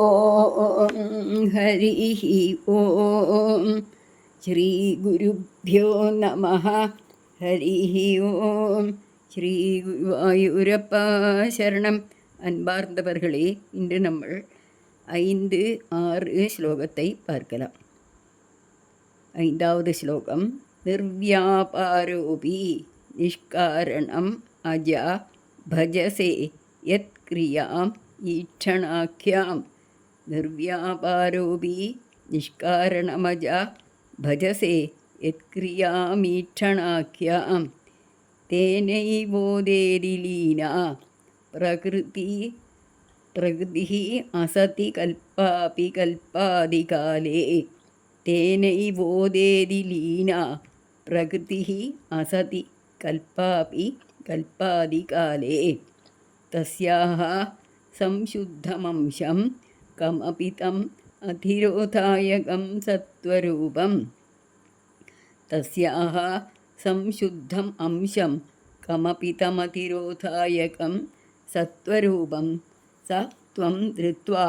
ஓம் ஹரி ஓம் ஸ்ரீ குருப்யோ நமः. ஹரி ஓம் ஸ்ரீ குருவாயூரப்பா சரணம். அன்பார்ந்தவர்களே, இன்று நம்ம 5, 6 ஸ்லோகத்தை பார்க்கலாம். 5வது ஸ்லோகம். நிர்வியாபாரோபி நிஷ்காரணம் அஜா பஜசே யத் கிரியாம் ஈட்சணாக்கியாம். நிர்வியாபாரோபி நிஷ்காரணமஜா பஜசே யத்கிரியாமீட்சணாக்கியாம். தேனைவோதேதி லீனா பிரகிருதிः அசதி கல்பாபி கல்பாதிகாலே. தேனைவோதேதி லீனா பிரகிருதிः அசதி கல்பாபி கல்பாதிகாலே. தஸ்யாஹ சம்சுத்தமம்சம் கமபி தம் அதிரோதாயகம் சத்வரூபம். தஸ்யாஹ சம்சுத்தம் அம்சம் கமபி தமதிரோதாயகம் சத்வரூபம். ச த்வம் திருத்வா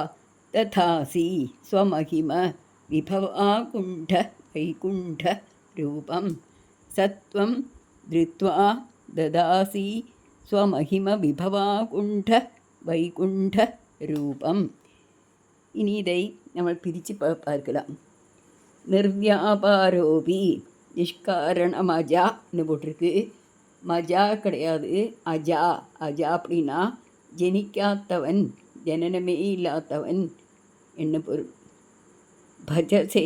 ததாசி ஸ்வமகிம விபவாகுண்ட வைகுண்ட ரூபம். சத்வம் திருத்வா ததாசி ஸ்வமகிம விபவாகுண்ட வைகுண்ட ரூபம். இனி இதை நம்ம பிரித்து பார்க்கலாம். நிர்வியாபாரோபி நிஷ்காரணம் அஜான்னு போட்டிருக்கு. மஜா கிடையாது, அஜா. அஜா அப்படின்னா ஜனிக்காத்தவன், ஜனனமே இல்லாதவன் என்ன பொருள். பஜசே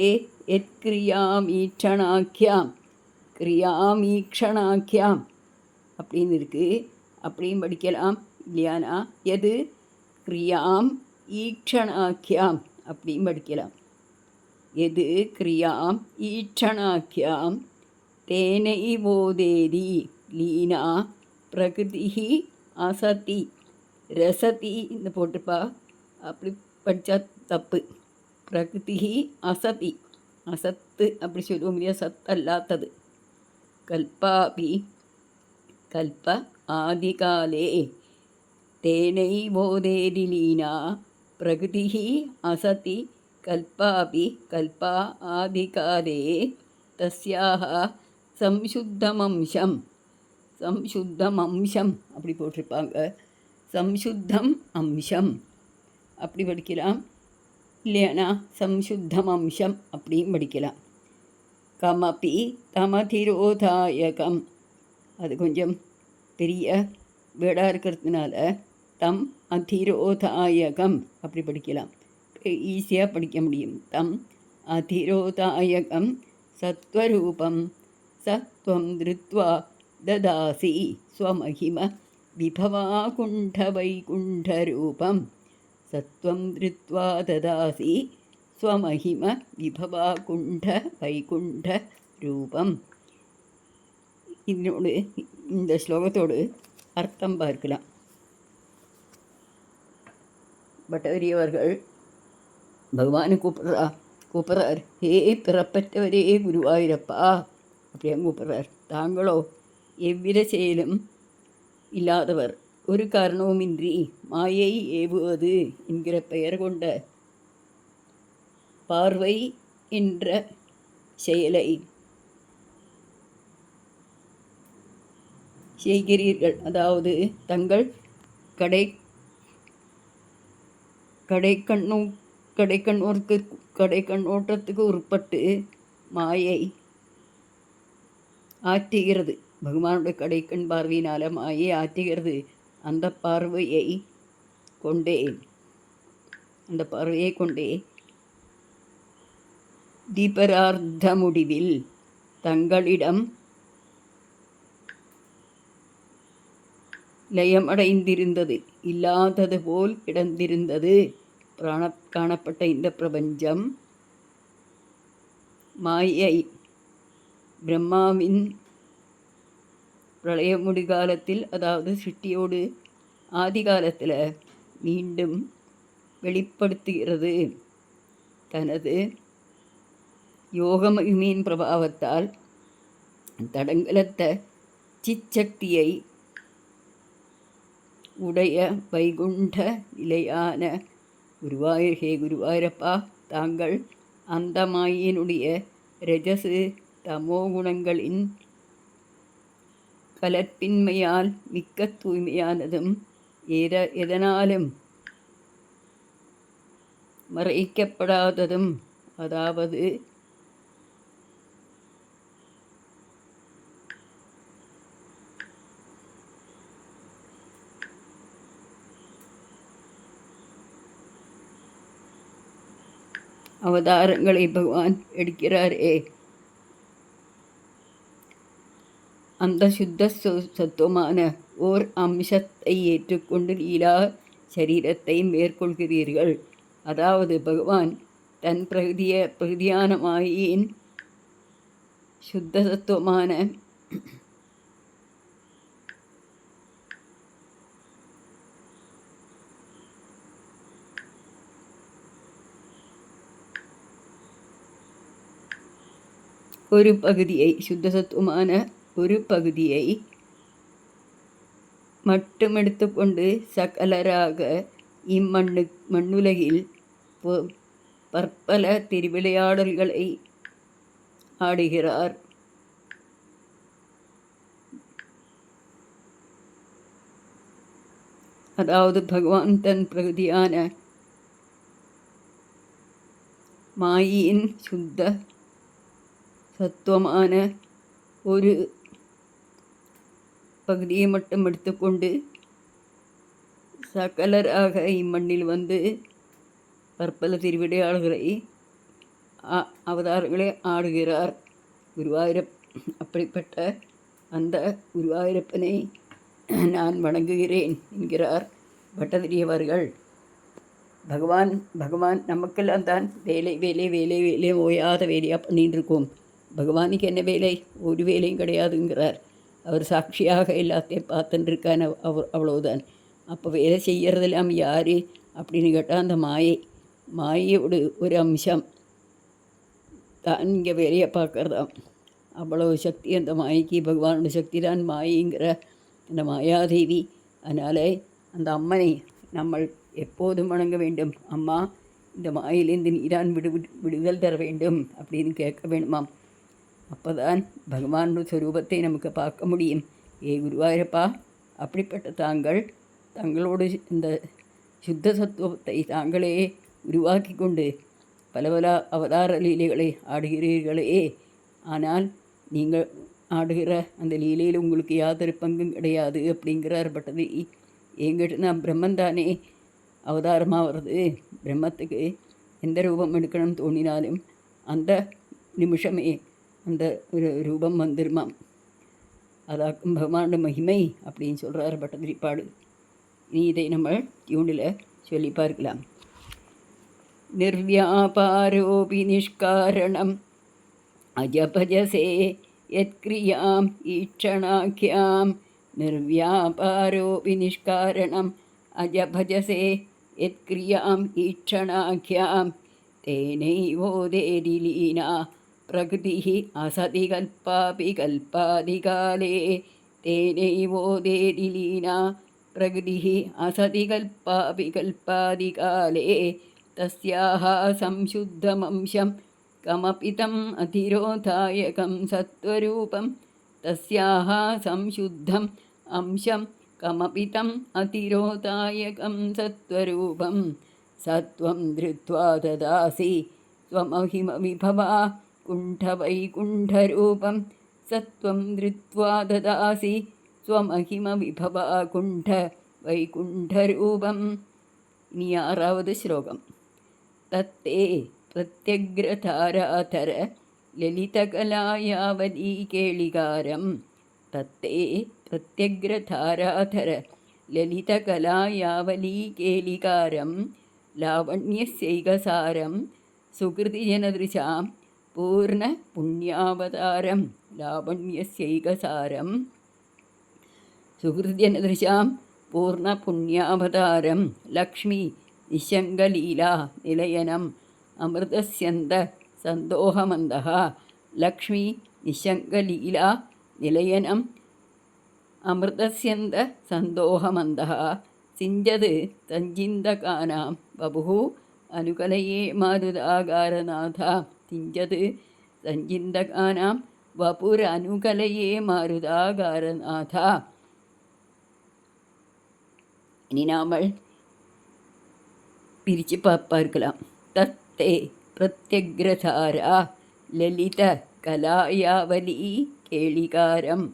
எத் கிரியாமீட்சணாக்கியாம், கிரியாமீக்ஷணாக்கியாம் அப்படின்னு இருக்குது. அப்படியும் படிக்கலாம் இல்லையானா எது கிரியாம் ஈக்ஷணாக்கியாம் அப்படியும் படிக்கலாம். எது கிரியாம் ஈட்சணாக்கியாம். தேனைவோதேதி லீனா பிரகிருதிः அசதி ரசதி இந்த போட்டுப்பா, அப்படி படித்தா தப்பு. பிரகிருதிः அசதி, அசத்து அப்படி சொல்லுவோம் இல்லையா, சத் அல்லாத்தது. கல்பாபி கல்ப ஆதிகாலே. தேனைவோதேதி லீனா பிரகிருதிः அசதி கல்பாபி கல்பா ஆதிகாலே. தஸ்யாஹ சம்சுத்தமம்சம், சம்சுத்தம் அம்சம் அப்படி போட்டிருப்பாங்க. சம்சுத்தம் அம்சம் அப்படி படிக்கலாம் இல்லையானா சம்சுத்தம் அம்சம் அப்படியும் படிக்கலாம். கமபி தமதிரோதாயகம், அது கொஞ்சம் பெரிய வேடாக இருக்கிறதுனால தம் அதிரோதாயகம் அப்படி படிக்கலாம், ஈஸியாக படிக்க முடியும். தம் அதிரோதாயகம் சத்வரூபம். சத்வம் திருத்வா ததாசி ஸ்வமகிம விபவாகுண்ட வைகுண்ட ரூபம். சத்வம் திருத்வா ததாசி ஸ்வமகிம விபவாகுண்ட வைகுண்ட ரூபம். இதனோடு இந்த ஸ்லோகத்தோடு அர்த்தம் பார்க்கலாம். பட்டவரியவர்கள் பகவானை கூப்பிட்றார். ஹே பிறப்பற்றவரே குருவாயூரப்பா அப்படியே கூப்பிட்றார். தாங்களோ எவ்வித செயலும் இல்லாதவர், ஒரு காரணவுமின்றி மாயை ஏவுவது என்கிற பெயர் கொண்ட பார்வை என்ற செயலை செய்கிறீர்கள். அதாவது தங்கள் கடைக்கண்ணோட்டத்துக்கு உட்பட்டு மாயை ஆற்றுகிறது. பகவானுடைய கடைக்கண் பார்வையினால் மாயை ஆற்றுகிறது. அந்த பார்வையை கொண்டே தீபரார்த்த முடிவில் தங்களிடம் லயமடைந்திருந்தது, இல்லாதது போல் கிடந்திருந்தது காணப்பட்ட இந்த பிரபஞ்சம் மாயை பிரம்மாவின் பிரளய முடிகாலத்தில், அதாவது சிருஷ்டியோடு ஆதிகாலத்தில் மீண்டும் வெளிப்படுத்துகிறது. தனது யோகமகிமையின் பிரபாவத்தால் தடங்கலத்த சிச்சக்தியை உடைய வைகுண்ட நிலையான ஹே குருவாயூரப்பா, தாங்கள் அந்த மாயினுடைய ரஜசு தமோ குணங்களின் கலப்பின்மையால் மிக்க தூய்மையானதும் எதனாலும் மறைக்கப்படாததும், அதாவது அவதாரங்களை பகவான் எடுக்கிறாரே, அந்த சுத்த சத்துவமான ஓர் அம்சத்தை ஏற்றுக்கொண்டு லீலா சரீரத்தை மேற்கொள்கிறீர்கள். அதாவது பகவான் தன் பிரகிதியான மாயின் சுத்த சத்துவமான ஒரு பகுதியை, சுத்த சத்துவமான ஒரு பகுதியை மட்டும் எடுத்துக்கொண்டு சகலராக மண்ணுலகில் பற்பல திருவிளையாடல்களை ஆடுகிறார். அதாவது பகவான் தன் பிரகிதியான மாயின் சுத்த சத்துவமான ஒரு பகுதியை மட்டும் எடுத்துக்கொண்டு சகலராக இம்மண்ணில் வந்து பற்பல திருவிளையாடல்களை அவதாரங்களை ஆடுகிறார் அப்படிப்பட்ட அந்த குருவாயூரப்பனை நான் வணங்குகிறேன் என்கிறார் பட்டதிரியவர்கள். பகவான் நமக்கெல்லாம் தான் வேலை வேலை வேலை வேலை ஓயாத வேலையாக பண்ணிட்டு இருக்கோம். பகவானுக்கு என்ன வேலை? ஒரு வேலையும் கிடையாதுங்கிறார். அவர் சாட்சியாக எல்லாத்தையும் பார்த்துட்டுருக்கான அவ்வளவுதான். அப்போ வேலை செய்கிறதெல்லாம் யார் அப்படின்னு கேட்டால் அந்த மாயோட ஒரு அம்சம் தான் இங்கே வேலையை பார்க்குறதாம். அவ்வளவு சக்தி அந்த மாய்க்கு, பகவானோட சக்தி தான் மாயிங்கிற அந்த மாயாதேவி. அதனால் அந்த அம்மனை நம்ம எப்போதும் வணங்க வேண்டும். அம்மா, இந்த மாயிலேருந்து நீதான் விடுதல் தர வேண்டும் அப்படின்னு கேட்க வேணுமாம். அப்போ தான் பகவானோட ஸ்வரூபத்தை நமக்கு பார்க்க முடியும். குருவாயூரப்பா, அப்படிப்பட்ட தங்களோடு இந்த சுத்த சத்துவத்தை தாங்களே உருவாக்கி கொண்டு பல பல அவதார லீலைகளை ஆடுகிறீர்களே. ஆனால் நீங்கள் ஆடுகிற அந்த லீலையில் உங்களுக்கு யாதொரு பங்கும் கிடையாது அப்படிங்கிறார் பட்டது. எங்கிட்ட நான் பிரம்மன் தானே அவதாரமாக வருது. பிரம்மத்துக்கு எந்த ரூபம் எடுக்கணும்னு தோணினாலும் அந்த நிமிஷமே அந்த ஒரு ரூபம் வந்துருமாம். அதாக்கும் பகவானோட மகிமை அப்படின்னு சொல்கிறார் பட்டதிரிப்பாடு. இனி இதை நம்ம டியூனில் சொல்லி பார்க்கலாம். நிர்வியாபாரோபி நிஷ்காரணம் அஜபஜசே யத்க்ரியாம் ஈட்சணாக்கியாம். நிர்வியாபாரோபி நிஷ்காரணம் அஜபஜசே யத்க்ரியாம் ஈட்சணாக்கியாம். தேனைவோதேதி லீனா பிரகிருதிः அசதி கல்பாபி கல்பாதிகாலே. தேனைவோதேதி லீனா பிரகிருதிः அசதி கல்பாபி கல்பாதிகாலே. தஸ்யாः சம்சுத்தமம்சம் கமபி தம் அதிரோதாயகம் சத்வரூபம். தஸ்யாः சம்சுத்தம் அம்சம் கமபி தம் அதிரோதாயகம் சத்வரூபம். சத்வம் திருத்வா ததாசி ஸ்வமஹிம விபவா குண்டவைகுண்டரூபம். சத்வம் திருத்வா ததாசி ஸ்வமஹிம விபவா குண்ட வைகுண்டரூபம். இனி 6வது ஸ்லோகம். தத்தே பிரத்யக்ரதாராதர லலிதகலாயாவலீ கேளிகாரம். தத்தே பிரத்யக்ரதாராதர லலிதகலாயாவலீ கேளிகாரம். லாவண்யஸ்யைகசாரம் சுகிருதிஜனதிருஷாம் பூர்ண புண்ணியாவதாரம். லாவண்யஸ்யைகசாரம் சுகிருதிஜனதிருஷாம் பூர்ண புண்ணியாவதாரம். லக்ஷ்மி நிஷங்கலீலா நிலையனம் அமிர்தஸ்யந்த சந்தோகமந்தः. லக்ஷ்மி நிஷங்கலீலா நிலையனம் அமிர்தஸ்யந்த சந்தோகமந்தः. சிஞ்சது சஞ்சிந்தகானாம் வபுகு அனுகலையே மாருதாகாரநாதா. சிஞ்சது சஞ்சிந்தகானாம் வபுர் அனுகலையே மாருதாகாரநாதா. இனி நாமல் பிரித்து பார்க்கலாம். தத்தே பிரத்யக்ரதாரா லலித கலாயாவலி கேளிகாரம்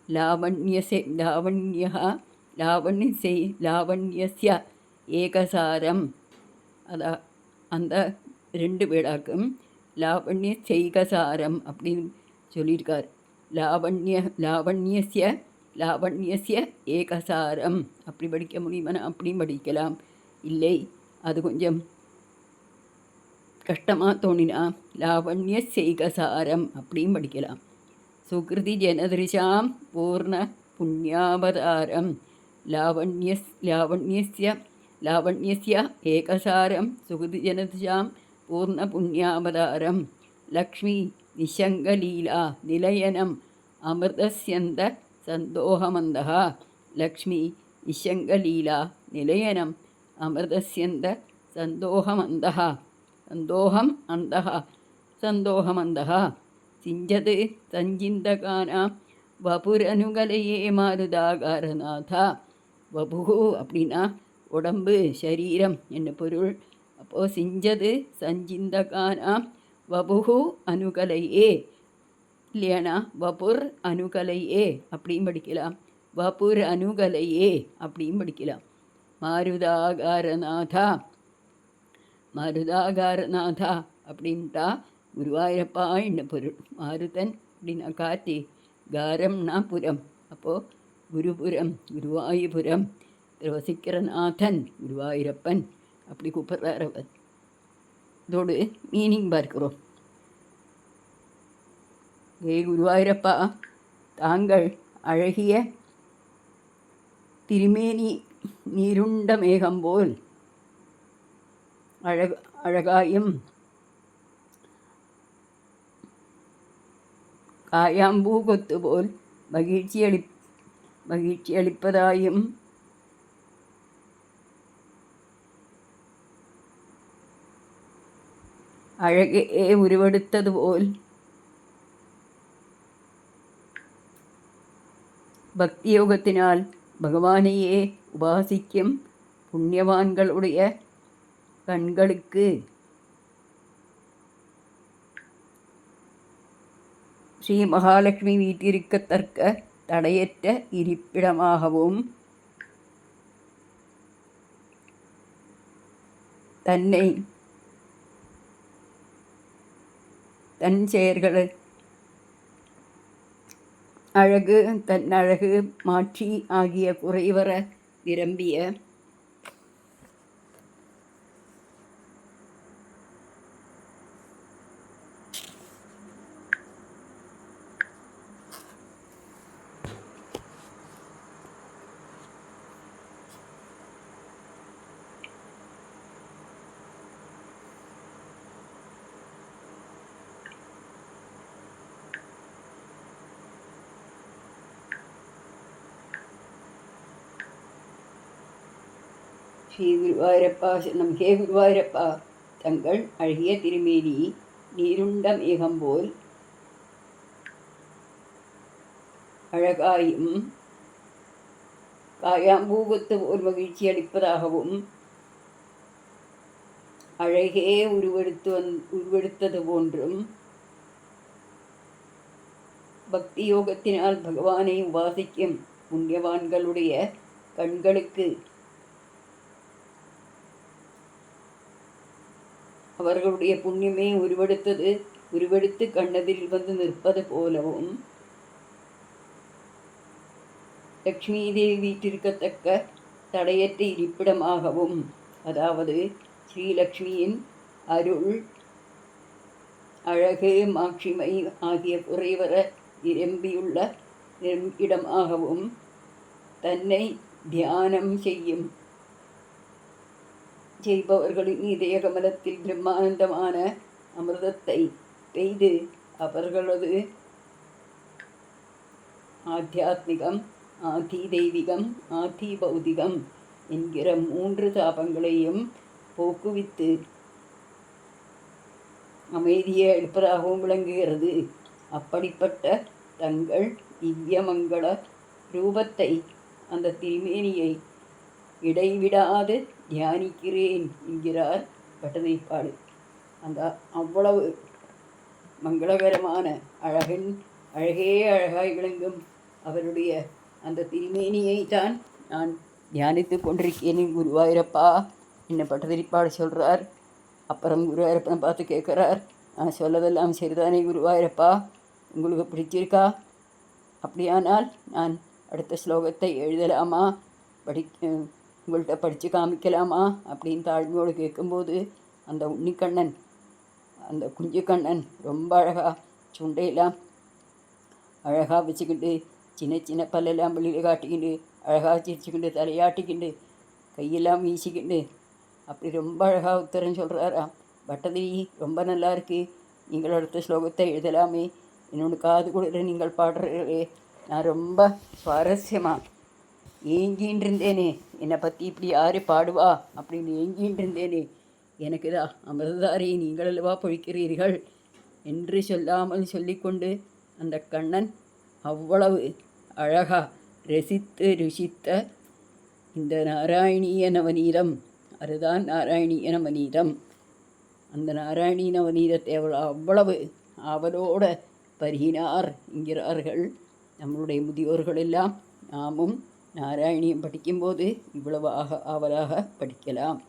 லாவண்யஸ்ய ஏகசாரம். அந்த ரெண்டு வேடாக்கும் லாவண்யசைகசாரம் அப்படின்னு சொல்லியிருக்கார். லாவண்யஸ்ய ஏகசாரம் அப்படி படிக்க முடியுமா? அப்படியும் படிக்கலாம். இல்லை, அது கொஞ்சம் கஷ்டமாக தோணினா லாவண்யசைகசாரம் அப்படியும் படிக்கலாம். சுகிருதி ஜனதிருஷாம் பூர்ண புண்ணியாவதாரம் லாவண்யஸ்ய ஏகசாரம் சுகிருதி ஜனதிருஷாம் பூர்ண புண்ணியாவதாரம் லக்ஷ்மி நிஷங்கலீலா நிலையனம் அமிர்தஸ்யந்த சந்தோகமந்தா. லக்ஷ்மி நிஷங்கலீலா நிலையனம் அமிர்தஸ்யந்த சந்தோகமந்தா. சந்தோகமந்தா. சிஞ்சது சஞ்சிந்தகானாம் வபுரனுகலையே மாருதாகாரநாதா. வபுகு அப்படின்னா உடம்பு, சரீரம் என்ன பொருள். அப்போது சிஞ்சது சஞ்சிந்தகானாம் வபுகு அனுகலையே, இல்லையானா வபுர் அனுகலையே அப்படியும் படிக்கலாம். வபுர் அனுகலையே அப்படியும் படிக்கலாம். மாருதாகாரநாதா அப்படின்ட்டா குருவாயூரப்பா என்ன பொருள். மாருதன் அப்படின்னா காற்று, காரம்னா புறம். அப்போது குருபுரம், குருவாயூபுரம் வசிக்கிற நாதன் குருவாயூரப்பன் அப்படி கூப்பிட்றார் அவர். இதோடு மீனிங் பார்க்கிறோம். ஏ குருவாயூரப்பா, தாங்கள் அழகிய திருமேனி நீருண்ட மேகம் போல் அழகாயும் காயாம்பூ கொத்து போல் மகிழ்ச்சி அளிப்பதாயும் அழகே உருவெடுத்தது போல் பக்தியோகத்தினால் பகவானையே உபாசிக்கும் புண்ணியவான்களுடைய கண்களுக்கு ஸ்ரீ மகாலட்சுமி வீட்டிருக்கத்தக்க தடையற்ற இருப்பிடமாகவும் தன் செயல்கள் அழகு மாட்சி ஆகிய குறைவர நிரம்பிய ஸ்ரீ குருவாயூரப்பா சரணம். ஹே குருவாயூரப்பா, தங்கள் அழகிய திருமேனி நீருண்ட மேகம் போல் அழகாயும் காயாம்பூகத்து போல் மகிழ்ச்சி அளிப்பதாகவும் அழகே உருவெடுத்தது போன்றும் பக்தி யோகத்தினால் பகவானை உபாசிக்கும் புண்ணியவான்களுடைய கண்களுக்கு அவர்களுடைய புண்ணியமே உருவெடுத்து கண்ணதில் வந்து நிற்பது போலவும் லக்ஷ்மி தேவி வீட்டிற்கத்தக்க தடையற்ற இருப்பிடமாகவும், அதாவது ஸ்ரீலக்ஷ்மியின் அருள், அழகு, மாட்சிமை ஆகிய குறைவர நிரம்பியுள்ள இடமாகவும் தன்னை தியானம் செய்பவர்களின் இதய கமலத்தில் பிரம்மானந்தமான அமிர்தத்தை பெய்து அவர்களது ஆத்தியாத்மிகம், ஆதி தெய்வீகம், ஆதி பௌதிகம் என்கிற 3 தாபங்களையும் போக்குவித்து அமைதியை அளிப்பதாகவும் விளங்குகிறது. அப்படிப்பட்ட தங்கள் திவ்யமங்கள ரூபத்தை, அந்த திருமேனியை இடைவிடாது தியானிக்கிறேன் என்கிறார் பட்டதிரிப்பாடு. அந்த அவ்வளவு மங்களகரமான அழகே அழகாய் விளங்கும் அவருடைய அந்த திருமேனியை தான் நான் தியானித்து கொண்டிருக்கேன் குருவாயூரப்பா என்ன பட்டதிரிப்பாடு சொல்கிறார். அப்புறம் குருவாயூரப்பனை பார்த்து கேட்குறார், நான் சொல்லதெல்லாம் சரிதானே குருவாயூரப்பா, உங்களுக்கு பிடிச்சிருக்கா? அப்படியானால் நான் அடுத்த ஸ்லோகத்தை எழுதலாமா, உங்கள்கிட்ட படித்து காமிக்கலாமா அப்படின்னு தாழ்மையோடு கேட்கும்போது அந்த உன்னிக்கண்ணன், அந்த குஞ்சுக்கண்ணன் ரொம்ப அழகாக சுண்டையெல்லாம் அழகாக வச்சுக்கிண்டு, சின்ன சின்ன பல்லெல்லாம் வெளியில் காட்டிக்கிண்டு, அழகாக சிரிச்சுக்கிண்டு, தலையாட்டிக்கிண்டு, கையெல்லாம் வீசிக்கிண்டு அப்படி ரொம்ப அழகாக உத்தரம் சொல்கிறாராம். பட்டதிரி ரொம்ப நல்லா இருக்குது, நீங்கள் அடுத்த ஸ்லோகத்தை எழுதலாமே, என்னோட காது கூட நீங்கள் பாடுறே, நான் ரொம்ப சுவாரஸ்யமாக ஏங்கின்னு இருந்தேனே, என்னை பற்றி இப்படி யார் பாடுவா அப்படின்னு ஏங்கின்னு இருந்தேனே, எனக்கு தான் அமிர்ததாரி நீங்கள் அல்லவா பொழிக்கிறீர்கள் என்று சொல்லாமல் சொல்லிக்கொண்டு அந்த கண்ணன் அவ்வளவு அழகாக ரசித்து ருசித்த இந்த நாராயணிய நவநீதம், அதுதான் நாராயணிய நவநீதம். அந்த நாராயணிய நவநீதத்தை அவ்வளவு ஆவலோடு பருகினார் என்கிறார்கள் நம்மளுடைய முதியோர்கள் எல்லாம். நாமும் நாராயணியம் படிக்கும்போது இவ்வளவு ஆவலாக படிக்கலாம்.